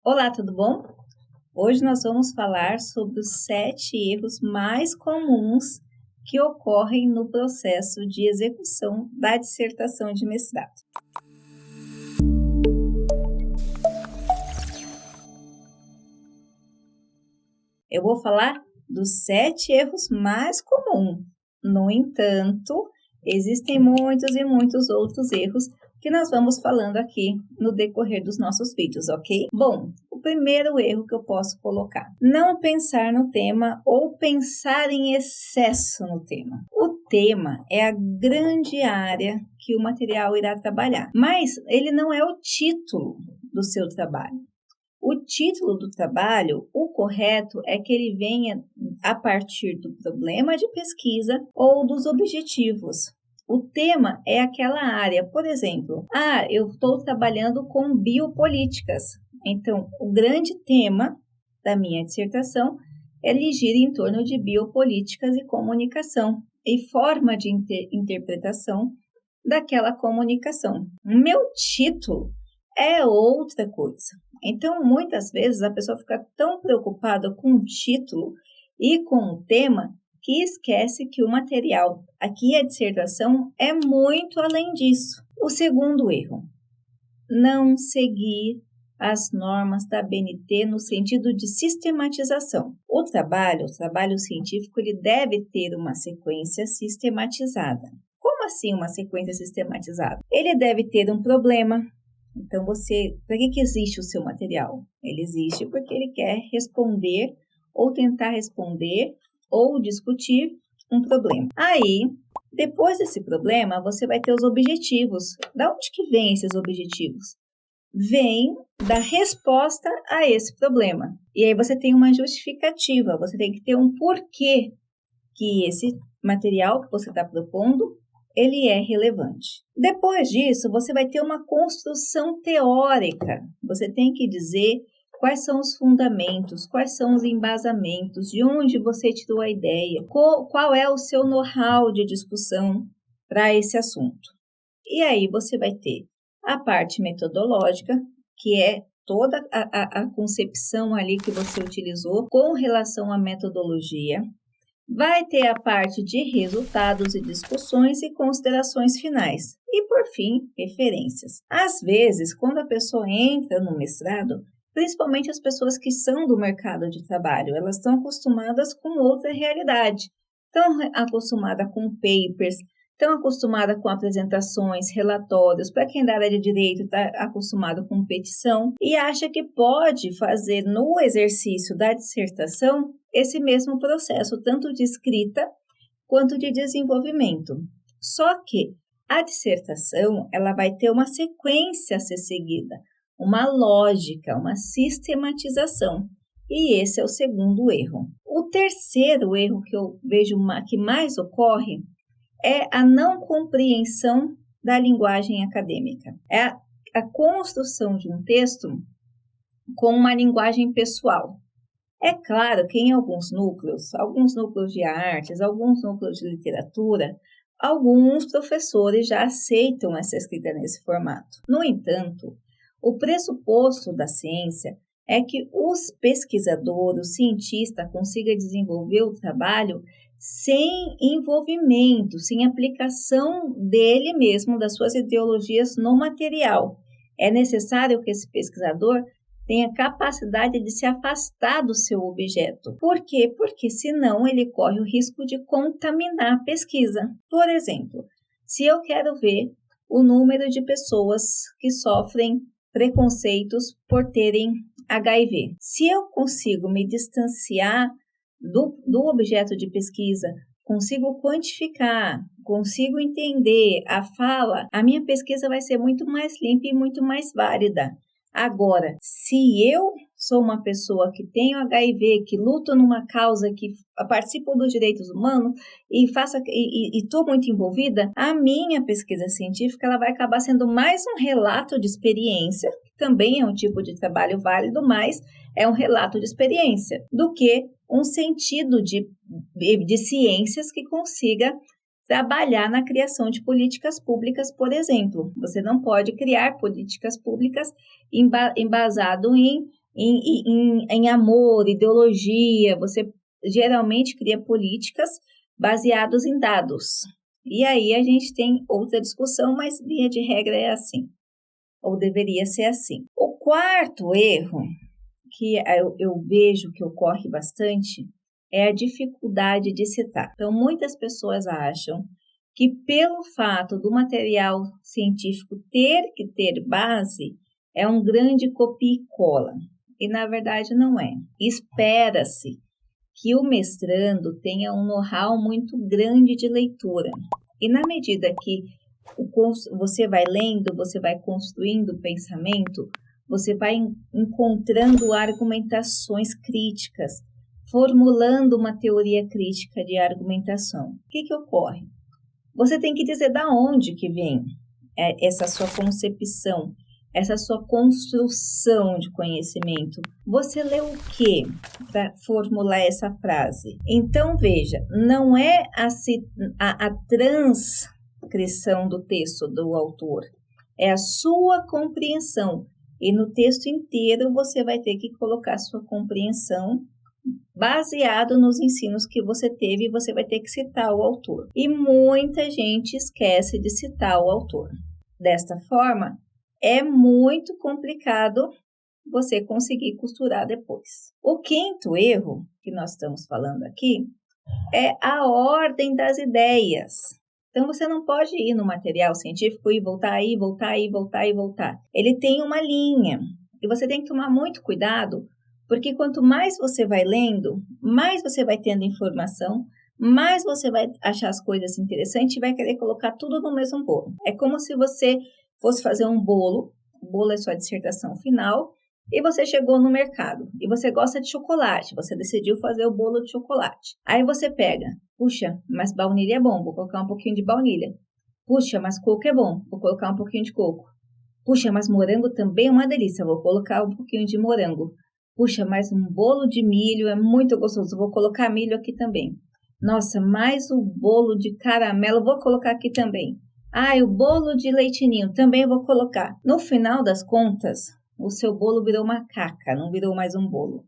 Olá, tudo bom? Hoje nós vamos falar sobre os 7 erros mais comuns que ocorrem no processo de execução da dissertação de mestrado. Eu vou falar dos 7 erros mais comuns. No entanto, existem muitos e muitos outros erros que nós vamos falando aqui no decorrer dos nossos vídeos, ok? Bom, o primeiro erro que eu posso colocar: não pensar no tema ou pensar em excesso no tema. O tema é a grande área que o material irá trabalhar, mas ele não é o título do seu trabalho. O título do trabalho, o correto é que ele venha a partir do problema de pesquisa ou dos objetivos. O tema é aquela área, por exemplo, eu estou trabalhando com biopolíticas. Então, o grande tema da minha dissertação ele gira em torno de biopolíticas e comunicação e forma de interpretação daquela comunicação. Meu título é outra coisa. Então, muitas vezes a pessoa fica tão preocupada com o título e com o tema que esquece que o material, aqui a dissertação, é muito além disso. O segundo erro: não seguir as normas da ABNT no sentido de sistematização. O trabalho científico, ele deve ter uma sequência sistematizada. Como assim uma sequência sistematizada? Ele deve ter um problema. Então, para que existe o seu material? Ele existe porque ele quer responder ou tentar responder ou discutir um problema. Aí, depois desse problema, você vai ter os objetivos. Da onde que vem esses objetivos? Vem da resposta a esse problema. E aí você tem uma justificativa, você tem que ter um porquê que esse material que você está propondo ele é relevante. Depois disso, você vai ter uma construção teórica. Você tem que dizer quais são os fundamentos, quais são os embasamentos, de onde você tirou a ideia, qual é o seu know-how de discussão para esse assunto. E aí você vai ter a parte metodológica, que é toda a concepção ali que você utilizou com relação à metodologia. Vai ter a parte de resultados e discussões e considerações finais. E, por fim, referências. Às vezes, quando a pessoa entra no mestrado, principalmente as pessoas que são do mercado de trabalho, elas estão acostumadas com outra realidade. Estão acostumadas com papers, estão acostumadas com apresentações, relatórios. Para quem é da área de direito, está acostumado com petição e acha que pode fazer no exercício da dissertação esse mesmo processo, tanto de escrita quanto de desenvolvimento. Só que a dissertação ela vai ter uma sequência a ser seguida, uma lógica, uma sistematização. E esse é o segundo erro. O terceiro erro que eu vejo que mais ocorre é a não compreensão da linguagem acadêmica. É a construção de um texto com uma linguagem pessoal. É claro que em alguns núcleos de artes, alguns núcleos de literatura, alguns professores já aceitam essa escrita nesse formato. No entanto, o pressuposto da ciência é que os pesquisadores, o cientista, consiga desenvolver o trabalho sem envolvimento, sem aplicação dele mesmo, das suas ideologias no material. É necessário que esse pesquisador tenha capacidade de se afastar do seu objeto. Por quê? Porque senão ele corre o risco de contaminar a pesquisa. Por exemplo, se eu quero ver o número de pessoas que sofrem preconceitos por terem HIV, se eu consigo me distanciar do objeto de pesquisa, consigo quantificar, consigo entender a fala, a minha pesquisa vai ser muito mais limpa e muito mais válida. Agora, se eu sou uma pessoa que tenho HIV, que luto numa causa, que participo dos direitos humanos e estou muito envolvida, a minha pesquisa científica ela vai acabar sendo mais um relato de experiência, que também é um tipo de trabalho válido, mas é um relato de experiência, do que um sentido de ciências que consiga trabalhar na criação de políticas públicas, por exemplo. Você não pode criar políticas públicas embasado em em amor, ideologia, você geralmente cria políticas baseadas em dados. E aí a gente tem outra discussão, mas via de regra é assim, ou deveria ser assim. O quarto erro, que eu vejo que ocorre bastante, é a dificuldade de citar. Então, muitas pessoas acham que pelo fato do material científico ter que ter base, é um grande copia e cola. E, na verdade, não é. Espera-se que o mestrando tenha um know-how muito grande de leitura. E na medida que você vai lendo, você vai construindo o pensamento, você vai encontrando argumentações críticas, formulando uma teoria crítica de argumentação. O que ocorre? Você tem que dizer da onde que vem essa sua concepção, essa sua construção de conhecimento. Você leu o que para formular essa frase? Então, veja, não é a transcrição do texto do autor, é a sua compreensão. E no texto inteiro você vai ter que colocar sua compreensão baseado nos ensinos que você teve e você vai ter que citar o autor. E muita gente esquece de citar o autor. Desta forma, é muito complicado você conseguir costurar depois. O quinto erro que nós estamos falando aqui é a ordem das ideias. Então, você não pode ir no material científico e voltar. Ele tem uma linha e você tem que tomar muito cuidado, porque quanto mais você vai lendo, mais você vai tendo informação, mais você vai achar as coisas interessantes e vai querer colocar tudo no mesmo bolo. É como se você fosse fazer um bolo, o bolo é sua dissertação final, e você chegou no mercado, e você gosta de chocolate, você decidiu fazer o bolo de chocolate. Aí você pega, puxa, mas baunilha é bom, vou colocar um pouquinho de baunilha. Puxa, mas coco é bom, vou colocar um pouquinho de coco. Puxa, mas morango também é uma delícia, vou colocar um pouquinho de morango. Puxa, mas um bolo de milho é muito gostoso, vou colocar milho aqui também. Nossa, mais um bolo de caramelo, vou colocar aqui também. Ah, e o bolo de leitinho também vou colocar. No final das contas, o seu bolo virou uma caca, não virou mais um bolo.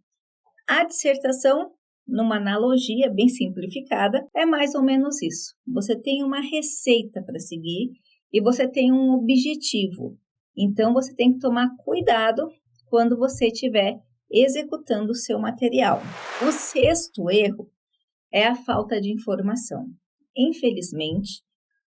A dissertação, numa analogia bem simplificada, é mais ou menos isso. Você tem uma receita para seguir e você tem um objetivo. Então, você tem que tomar cuidado quando você estiver executando o seu material. O sexto erro é a falta de informação. Infelizmente,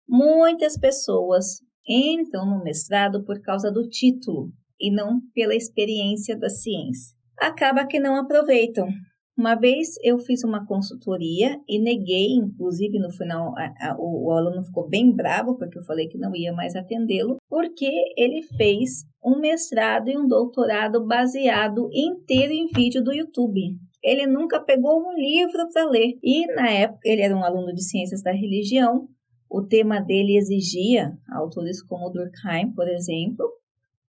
muitas pessoas entram no mestrado por causa do título e não pela experiência da ciência. Acaba que não aproveitam. Uma vez eu fiz uma consultoria e neguei, inclusive no final o aluno ficou bem bravo porque eu falei que não ia mais atendê-lo, porque ele fez um mestrado e um doutorado baseado inteiro em vídeo do YouTube. Ele nunca pegou um livro para ler. E na época ele era um aluno de ciências da religião, o tema dele exigia autores como Durkheim, por exemplo.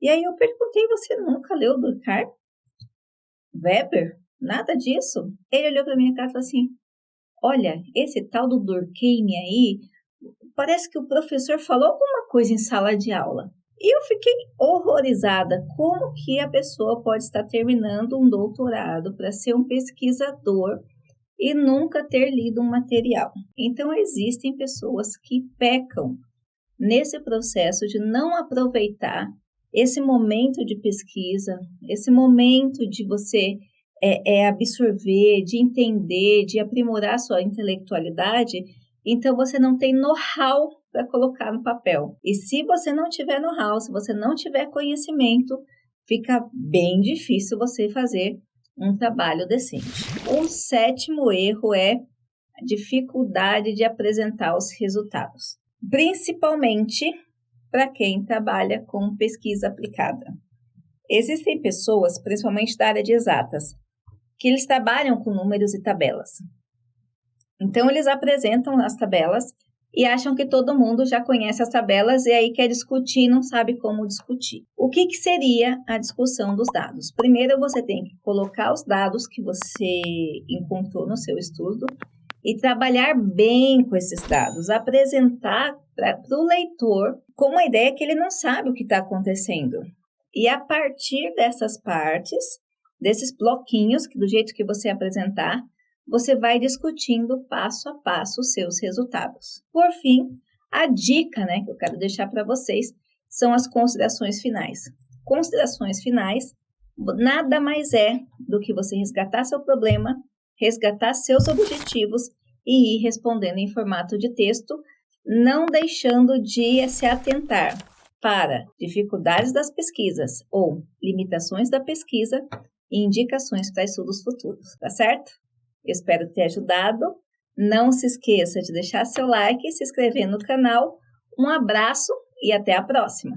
E aí eu perguntei, você nunca leu Durkheim? Weber? Nada disso? Ele olhou para minha cara e falou assim, olha, esse tal do Durkheim aí, parece que o professor falou alguma coisa em sala de aula. E eu fiquei horrorizada. Como que a pessoa pode estar terminando um doutorado para ser um pesquisador e nunca ter lido um material? Então, existem pessoas que pecam nesse processo de não aproveitar esse momento de pesquisa, esse momento de você absorver, de entender, de aprimorar sua intelectualidade. Então, você não tem know-how para colocar no papel. E se você não tiver know-how, se você não tiver conhecimento, fica bem difícil você fazer um trabalho decente. O sétimo erro é a dificuldade de apresentar os resultados, principalmente para quem trabalha com pesquisa aplicada. Existem pessoas, principalmente da área de exatas, que eles trabalham com números e tabelas. Então, eles apresentam as tabelas e acham que todo mundo já conhece as tabelas e aí quer discutir e não sabe como discutir. O que seria a discussão dos dados? Primeiro, você tem que colocar os dados que você encontrou no seu estudo e trabalhar bem com esses dados, apresentar para o leitor com uma ideia que ele não sabe o que está acontecendo. E a partir dessas partes, desses bloquinhos, que do jeito que você apresentar, você vai discutindo passo a passo os seus resultados. Por fim, a dica, né, que eu quero deixar para vocês são as considerações finais. Considerações finais nada mais é do que você resgatar seu problema, resgatar seus objetivos e ir respondendo em formato de texto, não deixando de se atentar para dificuldades das pesquisas ou limitações da pesquisa e indicações para estudos futuros, tá certo? Eu espero ter ajudado. Não se esqueça de deixar seu like e se inscrever no canal. Um abraço e até a próxima!